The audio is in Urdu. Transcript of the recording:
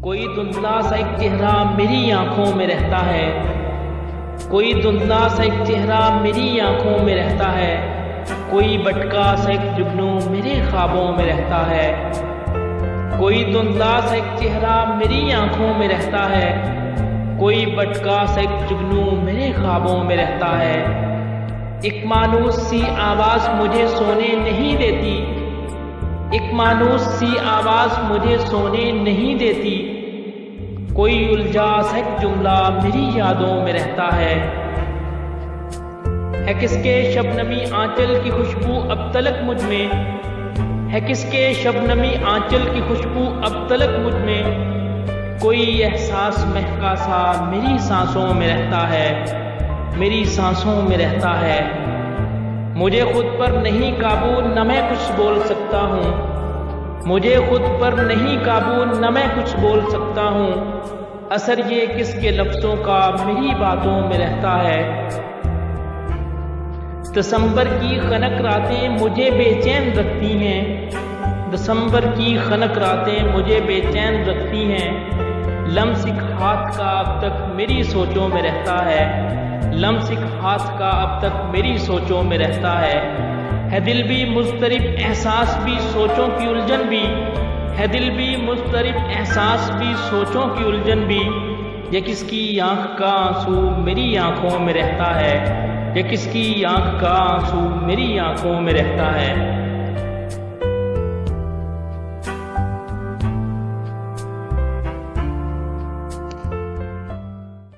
کوئی دھندلا سا ایک چہرہ میری آنکھوں میں رہتا ہے، کوئی دھندلا سا ایک چہرہ میری آنکھوں میں رہتا ہے، کوئی بٹکا سا ایک جگنو میرے خوابوں میں رہتا ہے، کوئی دھندلا سا ایک چہرہ میری آنکھوں میں رہتا ہے، کوئی بٹکا سا ایک جگنو میرے خوابوں میں رہتا ہے۔ ایک مانوس سی آواز مجھے سونے نہیں دیتی، ایک مانوس سی آواز مجھے سونے نہیں دیتی، کوئی الجھا سا ایک جملہ میری یادوں میں رہتا ہے کس کے شبنمی آنچل کی خوشبو اب تلک مجھ میں، ہے کس کے شبنمی آنچل کی خوشبو اب تلک مجھ میں، کوئی احساس مہکا سا میری سانسوں میں رہتا ہے، میری سانسوں میں رہتا ہے۔ مجھے خود پر نہیں قابو نہ میں کچھ بول سکتا ہوں، مجھے خود پر نہیں قابو نہ میں کچھ بول سکتا ہوں، اثر یہ کس کے لفظوں کا میری باتوں میں رہتا ہے۔ دسمبر کی خنک راتیں مجھے بے چین رکھتی ہیں، دسمبر کی خنک راتیں مجھے بے چین رکھتی ہیں، لمس ایک ہاتھ کا اب تک میری سوچوں میں رہتا ہے، لمس ایک ہاتھ کا اب تک میری سوچوں میں رہتا ہے دل بھی مضطرب احساس بھی سوچوں کی الجھن بھی، ہے دل بھی مضطرب احساس بھی سوچوں کی الجھن بھی، یہ کس کی آنکھ کا آنسو میری آنکھوں میں رہتا ہے، یہ کس کی آنکھ کا آنسو میری آنکھوں میں رہتا ہے۔